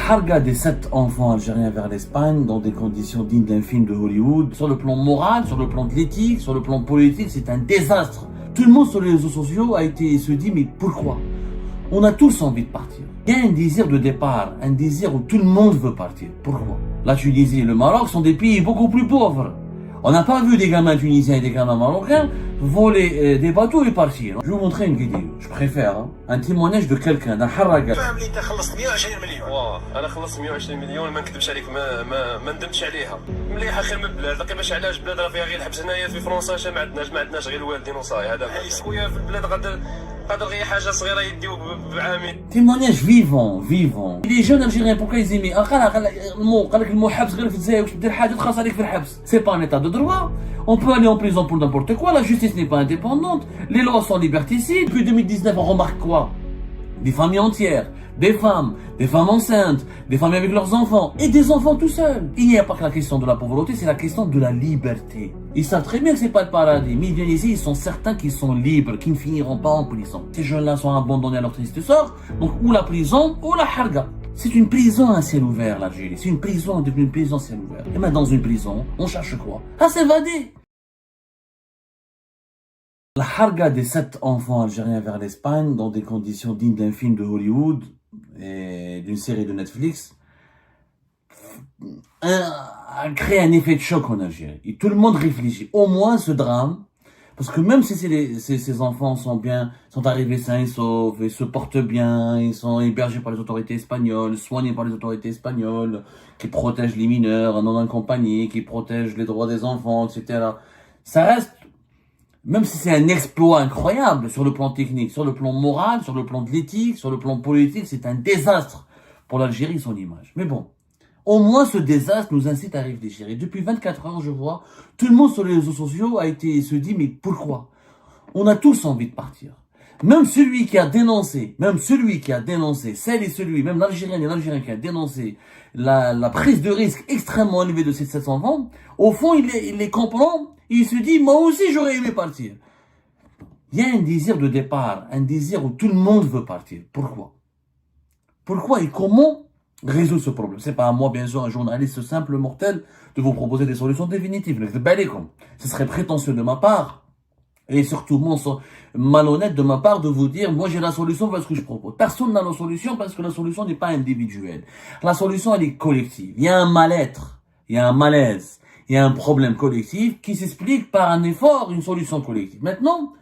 harga des 7 enfants algériens vers l'Espagne dans des conditions dignes d'un film de Hollywood. Sur le plan moral, sur le plan de l'éthique, sur le plan politique, c'est un désastre. Tout le monde sur les réseaux sociaux se dit mais pourquoi? On a tous envie de partir. Il y a un désir de départ, un désir où tout le monde veut partir. Pourquoi? La Tunisie et le Maroc sont des pays beaucoup plus pauvres. On n'a pas vu des gamins tunisiens et des gamins marocains voler des bateaux et partir. Je vais vous montrer une vidéo. Je préfère un témoignage de quelqu'un, d'un harraga. فاهم لي انت خلصت 120 مليون. واه انا خلصت 120 مليون ما نكذبش عليك ما ندمتش عليها. مليحه خير من البلاد، لقي باش علاش بلاد راه فيها غير الحبس. هنايا في فرنسا ما عندناش غير الوالدين وصاي. هذا خويا في البلاد قادر غير حاجه صغيره يديوك بعامين. Témoignage vivant. Les jeunes algériens pourquoi ils aiment قال لك المحبس غير في الجزائر واش دير حاجه تخلص عليك في الحبس. C'est pas un état de droit. On peut aller en prison pour n'importe quoi, la justice n'est pas indépendante, les lois sont liberticides. Depuis 2019, on remarque quoi? Des familles entières, des femmes enceintes, des familles avec leurs enfants et des enfants tout seuls. Il n'y a pas que la question de la pauvreté, c'est la question de la liberté. Ils savent très bien que c'est pas le paradis, mais ils viennent ici, ils sont certains qu'ils sont libres, qu'ils ne finiront pas en prison. Ces jeunes-là sont abandonnés à leur triste sort, donc ou la prison ou la harga. C'est une prison à ciel ouvert, l'Algérie. C'est une prison, devenue une prison à ciel ouvert. Et maintenant, dans une prison, on cherche quoi? À s'évader. La harga des 7 enfants algériens vers l'Espagne dans des conditions dignes d'un film de Hollywood et d'une série de Netflix a créé un effet de choc en Algérie. Et tout le monde réfléchit. Au moins ce drame, parce que même si ces enfants sont arrivés sains et saufs, ils se portent bien, ils sont hébergés par les autorités espagnoles, soignés par les autorités espagnoles, qui protègent les mineurs non accompagnés, qui protègent les droits des enfants, etc. Ça reste, même si c'est un exploit incroyable sur le plan technique, sur le plan moral, sur le plan de l'éthique, sur le plan politique, c'est un désastre pour l'Algérie, son image. Mais bon, au moins ce désastre nous incite à réfléchir. Et depuis 24 heures, je vois, tout le monde sur les réseaux sociaux se dit, mais pourquoi? On a tous envie de partir. Même celui qui a dénoncé, celle et celui, même l'Algérien et l'Algérien qui a dénoncé la prise de risque extrêmement élevée de ces 700 enfants, au fond, il les comprend, il se dit, moi aussi j'aurais aimé partir. Il y a un désir de départ, un désir où tout le monde veut partir. Pourquoi? Pourquoi et comment résoudre ce problème? C'est pas à moi, bien sûr, un journaliste simple, mortel, de vous proposer des solutions définitives. Ce serait prétentieux de ma part, et surtout malhonnête de ma part de vous dire, moi j'ai la solution parce que je propose. Personne n'a la solution parce que la solution n'est pas individuelle. La solution, elle est collective. Il y a un mal-être, il y a un malaise, il y a un problème collectif qui s'explique par un effort, une solution collective. Maintenant,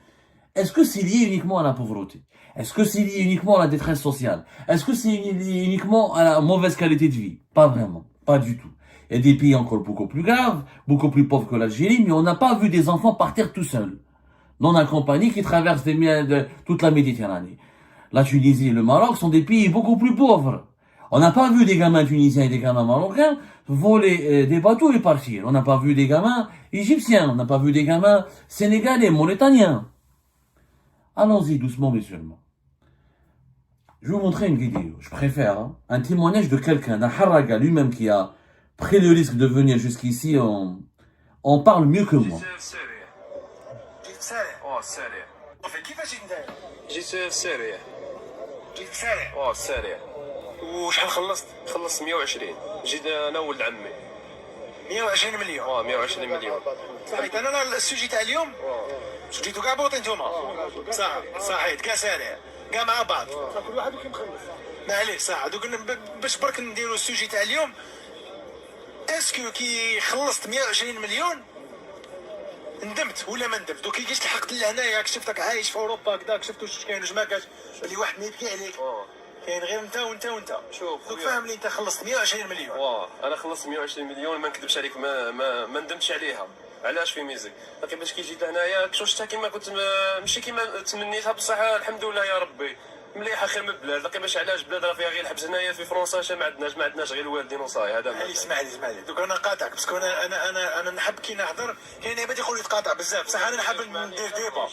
est-ce que c'est lié uniquement à la pauvreté? Est-ce que c'est lié uniquement à la détresse sociale? Est-ce que c'est lié uniquement à la mauvaise qualité de vie? Pas vraiment, pas du tout. Il y a des pays encore beaucoup plus graves, beaucoup plus pauvres que l'Algérie, mais on n'a pas vu des enfants partir tout seuls, non accompagnés, qui traversent toute la Méditerranée. La Tunisie et le Maroc sont des pays beaucoup plus pauvres. On n'a pas vu des gamins tunisiens et des gamins marocains voler des bateaux et partir. On n'a pas vu des gamins égyptiens, on n'a pas vu des gamins sénégalais, mauritaniens. Allons-y doucement mais sûrement. Je vais vous montrer une vidéo. Je préfère un témoignage de quelqu'un, d'un harraga lui-même qui a pris le risque de venir jusqu'ici. On parle mieux que moi. جيت سارع. سارع. كيفاش جيت انت؟ جيت سارع. جيت سارع. سارع. وشحال خلصت؟ خلصت 120. جيت انا ولد عمي. 120 مليون. 120 مليون. صحيت انا السوجي تاع اليوم جيتو كاع بوطي نتوما. صحيت كاع سارع كاع مع بعض. كل واحد كيف مخلص. معليش صح دوك باش برك نديرو السوجي تاع اليوم. اسكو كي خلصت 120 مليون ندمت ولا ما ندمت؟ دوك كي جيت لحقت لهنايا شفتك عايش في اوروبا كذاك شفت واش كاين واش ما كاش اللي واحد ما يبكي عليك. كاين غير انت وانت. شوف دوك فاهم لي انت خلصت 120 مليون. انا خلصت 120 مليون ما نكذبش عليك ما ندمتش عليها. علاش في ميزك؟ لكن باش كي جيت لهنايا شفتها كيما كنت ماشي كيما تمنيتها بصح الحمد لله يا ربي مليحه خير من البلاد. لقي باش علاش بلاد راه فيها غير الحبس. هنايا في فرنسا ما عندناش غير الوالدين وصاي. هذا اسمع لي دوك انا نقاطعك باسكو انا نحب كي نهضر. كاين عباد يقولوا لي تقاطع بزاف بصح انا نحب ندير ديبا.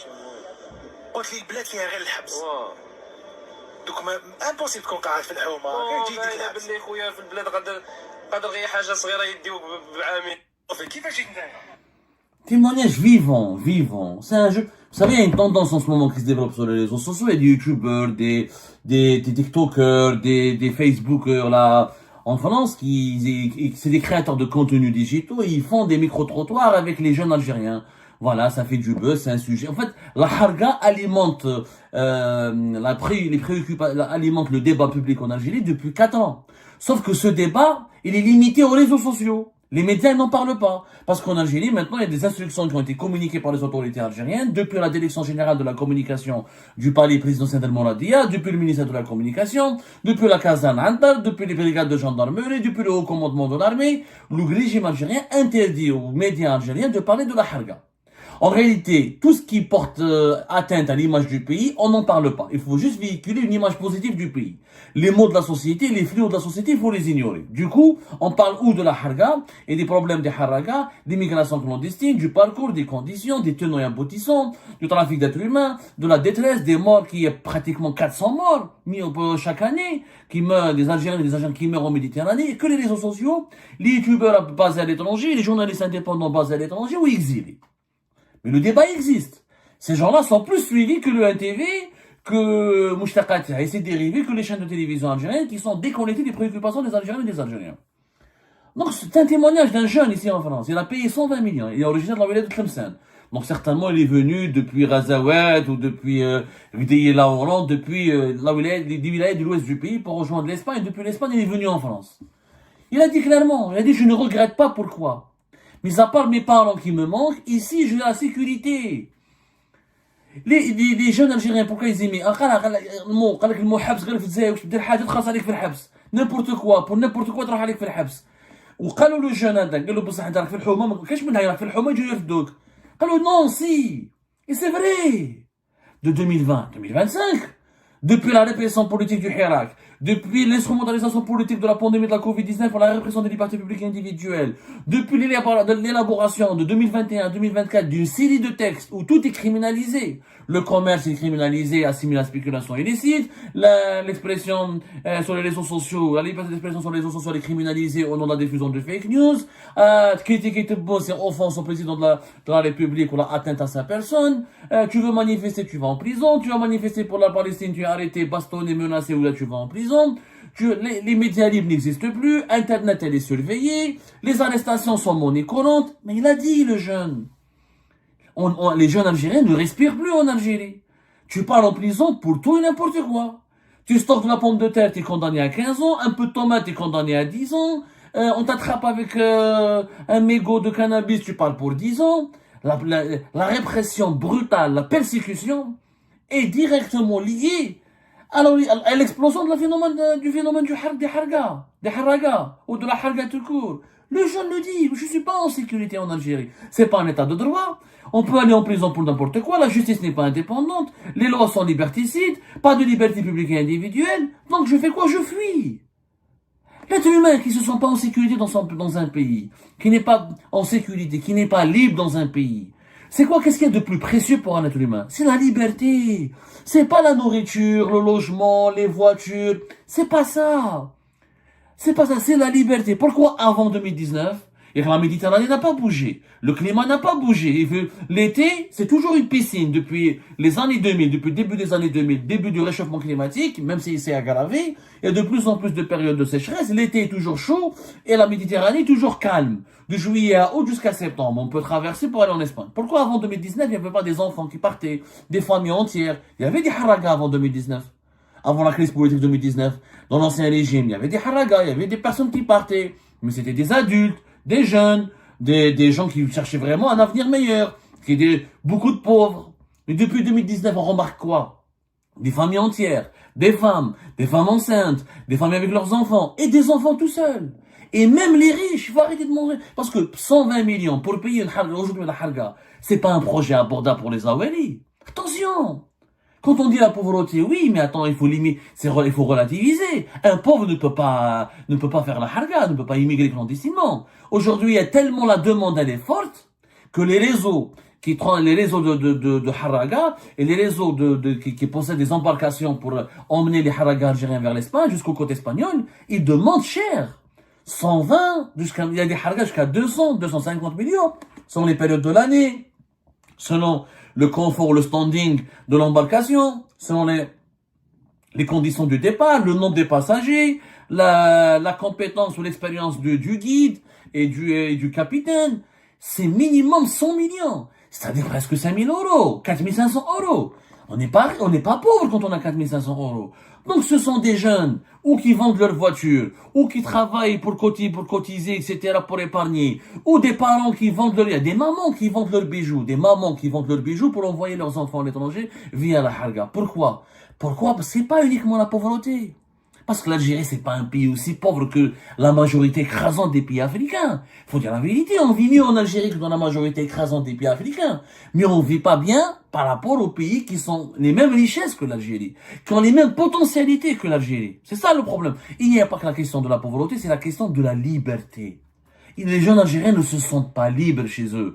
قلت لي البلاد فيها غير الحبس. دوك ما امبوسيبل تكون قاعد في الحومه. كاين جيت انا باللي خويا في البلاد قادر غير حاجه صغيره يديوك بعامين. كيفاش جيت نتايا؟ Témoignage vivant. C'est un jeu. Vous savez, il y a une tendance en ce moment qui se développe sur les réseaux sociaux. Il y a des youtubeurs, des tiktokers, des facebookers, là, en France, c'est des créateurs de contenus digitaux et ils font des micro-trottoirs avec les jeunes Algériens. Voilà, ça fait du buzz, c'est un sujet. En fait, la harga alimente, les préoccupations, alimente le débat public en Algérie depuis 4 ans. Sauf que ce débat, il est limité aux réseaux sociaux. Les médias n'en parlent pas. Parce qu'en Algérie, maintenant, il y a des instructions qui ont été communiquées par les autorités algériennes, depuis la direction générale de la communication du palais présidentiel d'El Mouradia, depuis le ministère de la communication, depuis la Kazan Andal, depuis les brigades de gendarmerie, depuis le haut commandement de l'armée. Le régime algérien interdit aux médias algériens de parler de la harga. En réalité, tout ce qui porte atteinte à l'image du pays, on n'en parle pas. Il faut juste véhiculer une image positive du pays. Les maux de la société, les fléaux de la société, il faut les ignorer. Du coup, on parle ou de la harga et des problèmes des haragas, des migrations clandestines, du parcours, des conditions, des tenants et aboutissants, du trafic d'êtres humains, de la détresse, des morts, qui est pratiquement 400 morts mis chaque année, qui meurent, des Algériens et des Algériens qui meurent en Méditerranée, que les réseaux sociaux, les youtubeurs basés à l'étranger, les journalistes indépendants basés à l'étranger ou exilés. Mais le débat existe. Ces gens-là sont plus suivis que le NTV, que Mouchtaqat et ses dérivés, que les chaînes de télévision algériennes qui sont déconnectées des préoccupations des Algériens et des Algériens. Donc c'est un témoignage d'un jeune ici en France. Il a payé 120 millions. Il est originaire de la wilaya de Tlemcen. Donc certainement il est venu depuis Razawet ou depuis Gdeyela Hollande, depuis la wilaya, des wilayas de l'ouest du pays pour rejoindre l'Espagne. Depuis l'Espagne, il est venu en France. Il a dit clairement, il a dit je ne regrette pas pourquoi. Mais à part mes parents qui me manquent, ici, j'ai la sécurité. Les jeunes Algériens, pourquoi ils aimaient n'importe quoi, pour n'importe quoi, تروح عليك في الحبس. وقالوا له الجون هذاك قال له بصح انت راك في الحومه ما كاش منها راك في الحومه يجوا يرفدوك. قالوا non si. Et c'est vrai. De 2020, 2025. Depuis la répression politique du Hirak, depuis l'instrumentalisation politique de la pandémie de la Covid-19 pour la répression des libertés publiques et individuelles, depuis l'élaboration de 2021 à 2024 d'une série de textes où tout est criminalisé. Le commerce est criminalisé, assimile la spéculation illicite, l'expression sur les réseaux sociaux, la liberté d'expression sur les réseaux sociaux est criminalisée au nom de la diffusion de fake news, critiquer Tebbo, c'est offense au président de la République ou la atteinte à sa personne, tu veux manifester, tu vas en prison, tu vas manifester pour la Palestine, tu es arrêté, bastonné, menacé ou là tu vas en prison. Les médias libres n'existent plus, Internet elle est surveillée, les arrestations sont monnaie courante, mais il a dit le jeune. Les jeunes Algériens ne respirent plus en Algérie. Tu pars en prison pour tout et n'importe quoi. Tu stockes de la pomme de terre, t'es condamné à 15 ans, un peu de tomate, t'es condamné à 10 ans, on t'attrape avec un mégot de cannabis, tu parles pour 10 ans. La répression brutale, la persécution est directement liée à l'explosion du phénomène des haragas, ou de la harga tout court. Le jeune le dit, je suis pas en sécurité en Algérie. C'est pas un état de droit. On peut aller en prison pour n'importe quoi, la justice n'est pas indépendante, les lois sont liberticides, pas de liberté publique et individuelle, donc je fais quoi? Je fuis. L'être humain qui se sent pas en sécurité dans un pays, qui n'est pas en sécurité, qui n'est pas libre dans un pays, c'est quoi? Qu'est-ce qu'il y a de plus précieux pour un être humain? C'est la liberté. C'est pas la nourriture, le logement, les voitures. C'est pas ça. C'est pas ça, c'est la liberté. Pourquoi avant 2019? Et la Méditerranée n'a pas bougé. Le climat n'a pas bougé. L'été, c'est toujours une piscine depuis les années 2000, depuis le début des années 2000, début du réchauffement climatique, même s'il s'est aggravé. Il y a de plus en plus de périodes de sécheresse. L'été est toujours chaud et la Méditerranée est toujours calme. De juillet à août jusqu'à septembre, on peut traverser pour aller en Espagne. Pourquoi avant 2019, il n'y avait pas des enfants qui partaient, des familles entières? Il y avait des haragas avant 2019. Avant la crise politique 2019, dans l'ancien régime, il y avait des haragas, il y avait des personnes qui partaient. Mais c'était des adultes, des jeunes, des gens qui cherchaient vraiment un avenir meilleur, qui étaient beaucoup de pauvres. Mais depuis 2019, on remarque quoi? Des familles entières, des femmes enceintes, des familles avec leurs enfants, et des enfants tout seuls. Et même les riches, il faut arrêter de manger. Parce que 120 millions pour payer aujourd'hui la harga, c'est pas un projet abordable pour les Awali. Attention! Quand on dit la pauvreté, oui, mais attends, il faut relativiser. Un pauvre ne peut pas faire la harga, ne peut pas immigrer clandestinement. Aujourd'hui, il y a tellement la demande, elle est forte, que les réseaux de haraga et les réseaux qui possèdent des embarcations pour emmener les haragas algériens vers l'Espagne, jusqu'au côté espagnol, ils demandent cher. 120, il y a des hargas jusqu'à 200, 250 millions, selon les périodes de l'année, selon le confort, le standing de l'embarcation, selon les conditions du départ, le nombre des passagers, la compétence ou l'expérience du guide et du capitaine. C'est minimum 100 millions. C'est-à-dire presque 5 000 euros, 4 500 euros. On n'est pas pauvre quand on a 4 500 euros. Donc ce sont des jeunes, ou qui vendent leur voiture, ou qui travaillent pour cotiser, etc., pour épargner, ou des parents qui vendent il y a des mamans qui vendent leurs bijoux, pour envoyer leurs enfants à l'étranger via la harga. Pourquoi? Parce que c'est pas uniquement la pauvreté. Parce que l'Algérie, c'est pas un pays aussi pauvre que la majorité écrasante des pays africains. Faut dire la vérité, on vit mieux en Algérie que dans la majorité écrasante des pays africains. Mais on vit pas bien par rapport aux pays qui sont les mêmes richesses que l'Algérie, qui ont les mêmes potentialités que l'Algérie. C'est ça le problème. Il n'y a pas que la question de la pauvreté, c'est la question de la liberté. Les jeunes Algériens ne se sentent pas libres chez eux.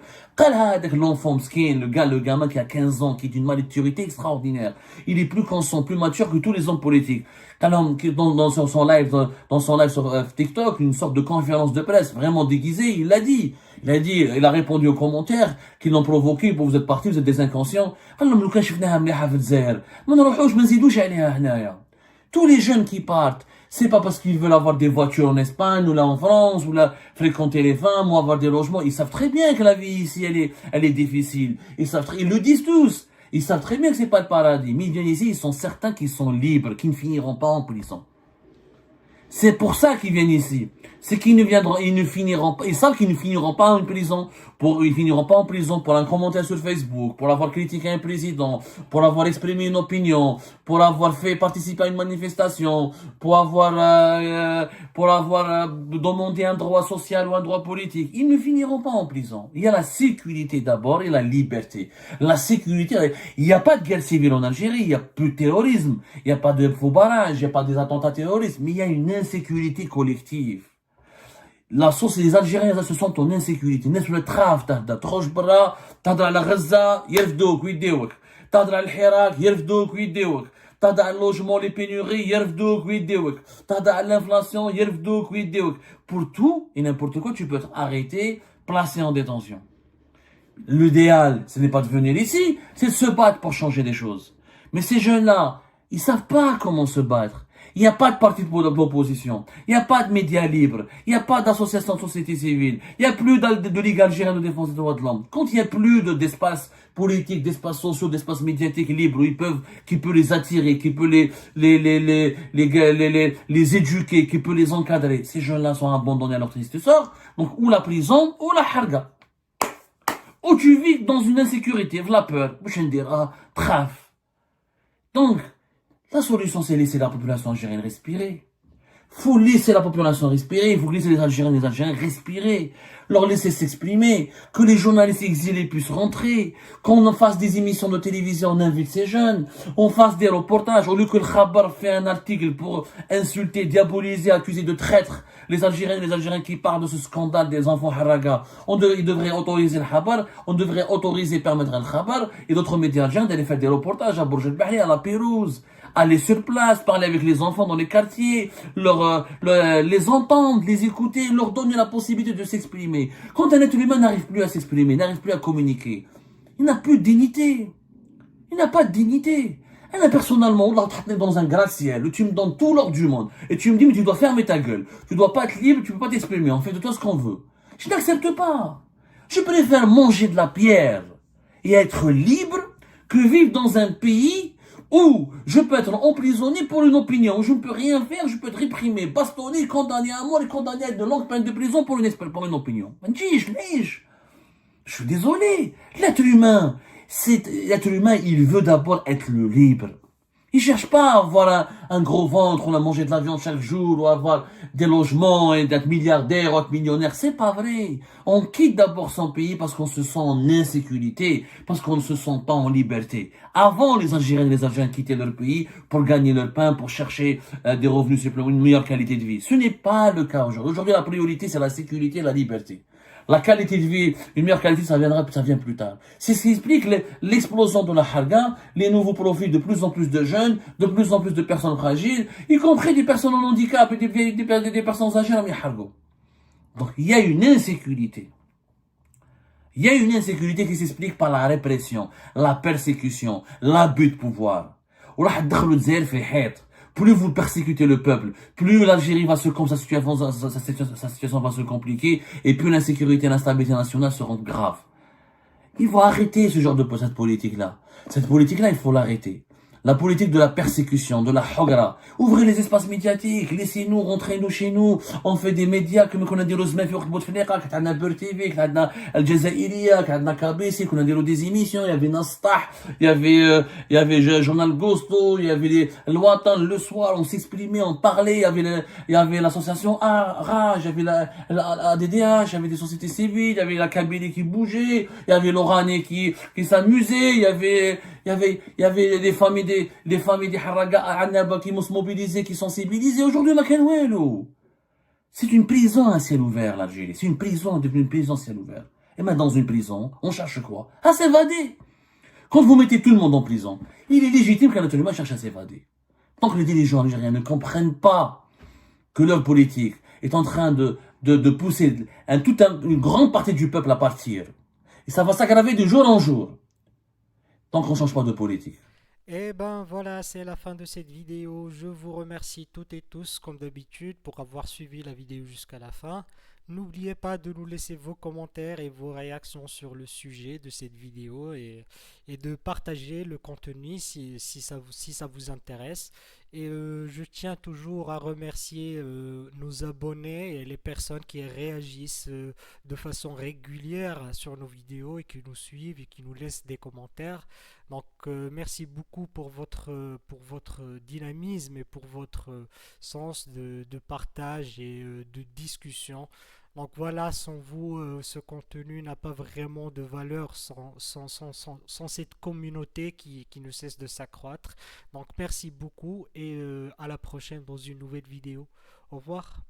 L'enfant mskin, le gamin qui a 15 ans, qui est d'une maturité extraordinaire. Il est plus conscient, plus mature que tous les hommes politiques. Dans son live sur TikTok, une sorte de conférence de presse vraiment déguisée, il a répondu aux commentaires qui l'ont provoqué, pour vous êtes partis, vous êtes des inconscients. Tous les jeunes qui partent, c'est pas parce qu'ils veulent avoir des voitures en Espagne ou là en France ou là fréquenter les femmes ou avoir des logements. Ils savent très bien que la vie ici elle est difficile. Ils le disent tous. Ils savent très bien que c'est pas le paradis. Mais ils viennent ici, ils sont certains qu'ils sont libres, qu'ils ne finiront pas en prison. C'est pour ça qu'ils viennent ici. C'est qu'ils ne finiront pas, ils savent qu'ils ne finiront pas en prison pour un commentaire sur Facebook, pour avoir critiqué un président, pour avoir exprimé une opinion, pour avoir fait participer à une manifestation, pour avoir demandé un droit social ou un droit politique. Ils ne finiront pas en prison. Il y a la sécurité d'abord et la liberté. La sécurité, il n'y a pas de guerre civile en Algérie, il n'y a plus de terrorisme, il n'y a pas de faux barrages, il n'y a pas des attentats terroristes, mais il y a une insécurité collective. La source, les Algériens se sentent en insécurité. الناس ولا تخاف تخرج برا تهضر على غزة يرفدوك ويديوك تهضر على الحراك يرفدوك ويديوك تهضر على اللوجمون لي بينوري يرفدوك ويديوك تهضر على l'inflation يرفدوك ويديوك. Pour tout et n'importe quoi, tu peux être arrêté, placé en détention. L'idéal, ce n'est pas de venir ici, c'est de se battre pour changer des choses. Mais ces jeunes-là, ils savent pas comment se battre. Il n'y a pas de parti de l'opposition. Il n'y a pas de médias libres. Il n'y a pas d'association de société civile. Il n'y a plus de Ligue algérienne de défense des droits de l'homme. Quand il n'y a plus d'espace politique, d'espace social, d'espace médiatique libre qui peut les attirer, qui peut les éduquer, qui peut les encadrer, ces jeunes-là sont abandonnés à leur triste sort. Donc, ou la prison, ou la harga. Ou tu vis dans une insécurité, la peur. Donc, la solution, c'est laisser la population algérienne respirer. Faut laisser la population respirer, faut laisser les Algériens respirer, leur laisser s'exprimer, que les journalistes exilés puissent rentrer, qu'on fasse des émissions de télévision, on invite ces jeunes, on fasse des reportages, au lieu que le Khabar fait un article pour insulter, diaboliser, accuser de traîtres les Algériens qui parlent de ce scandale des enfants haraga. Ils devraient autoriser le Khabar, on devrait permettre à le Khabar et d'autres médias algériens d'aller faire des reportages à Bourj el-Bahri, à la Pérouse, aller sur place, parler avec les enfants dans les quartiers, les entendre, les écouter, leur donner la possibilité de s'exprimer. Quand un être humain n'arrive plus à s'exprimer, n'arrive plus à communiquer, il n'a plus de dignité. Il n'a pas de dignité. Personnellement, on l'a dans un gratte-ciel où tu me donnes tout l'or du monde et tu me dis mais tu dois fermer ta gueule, tu dois pas être libre, tu peux pas t'exprimer, on fait de toi ce qu'on veut. Je n'accepte pas. Je préfère manger de la pierre et être libre que vivre dans un pays où je peux être emprisonné pour une opinion, où je ne peux rien faire, je peux être réprimé, bastonné, condamné à mort et condamné à de longues peines de prison pour une opinion. Je suis désolé. L'être humain, il veut d'abord être le libre. Il cherche pas à avoir un gros ventre, on a mangé de la viande chaque jour, ou avoir des logements et d'être milliardaire ou être millionnaire. C'est pas vrai. On quitte d'abord son pays parce qu'on se sent en insécurité, parce qu'on ne se sent pas en liberté. Avant, les Algériens quittaient leur pays pour gagner leur pain, pour chercher des revenus supplémentaires, une meilleure qualité de vie. Ce n'est pas le cas aujourd'hui. Aujourd'hui, la priorité, c'est la sécurité et la liberté. La qualité de vie, une meilleure qualité, ça vient plus tard. C'est ce qui explique l'explosion de la harga, les nouveaux profils de plus en plus de jeunes, de plus en plus de personnes fragiles, y compris des personnes en handicap et des personnes âgées, mais hargo. Donc il y a une insécurité. Il y a une insécurité qui s'explique par la répression, la persécution, l'abus de pouvoir. Plus vous persécutez le peuple, plus l'Algérie va sa situation va se compliquer, et plus l'insécurité et l'instabilité nationale seront graves. Il faut arrêter ce genre de cette politique-là. Cette politique-là, il faut l'arrêter. La politique de la persécution, de la hogra. Ouvrez les espaces médiatiques, laissez-nous rentrer nous chez nous. On fait des médias comme on a dit Rosma fi waqt Bouteflika, qu'on a Beurre TV, qu'on a Al Jazairiya, qu'on a KBC, qu'on a des émissions, il y avait Nastah, il y avait Journal Gosto, il y avait le Watan le soir, on s'exprimait, on parlait, il y avait l'association Raj, il y avait la ADDH, il y avait des sociétés civiles, il y avait la Kabylie qui bougeait, il y avait l'Oranais qui s'amusait, il y avait des familles des familles des Haraga Anaba qui se mobilisées, qui sont sensibilisées. Aujourd'hui, on a qu'un ouelou. C'est une prison à ciel ouvert, l'Algérie. C'est une prison, devenue une prison à ciel ouvert. Et maintenant, dans une prison, on cherche quoi? À s'évader. Quand vous mettez tout le monde en prison, il est légitime qu'un être humain cherche à s'évader. Tant que les dirigeants algériens ne comprennent pas que leur politique est en train de pousser une grande partie du peuple à partir, et ça va s'aggraver de jour en jour, tant qu'on ne change pas de politique. Et ben voilà, c'est la fin de cette vidéo. Je vous remercie toutes et tous, comme d'habitude, pour avoir suivi la vidéo jusqu'à la fin. N'oubliez pas de nous laisser vos commentaires et vos réactions sur le sujet de cette vidéo et de partager le contenu si ça vous intéresse. Et je tiens toujours à remercier nos abonnés et les personnes qui réagissent de façon régulière sur nos vidéos et qui nous suivent et qui nous laissent des commentaires. Donc merci beaucoup pour votre dynamisme et pour votre sens de partage et de discussion. Donc voilà, sans vous, ce contenu n'a pas vraiment de valeur sans cette communauté qui ne cesse de s'accroître. Donc merci beaucoup et à la prochaine dans une nouvelle vidéo. Au revoir.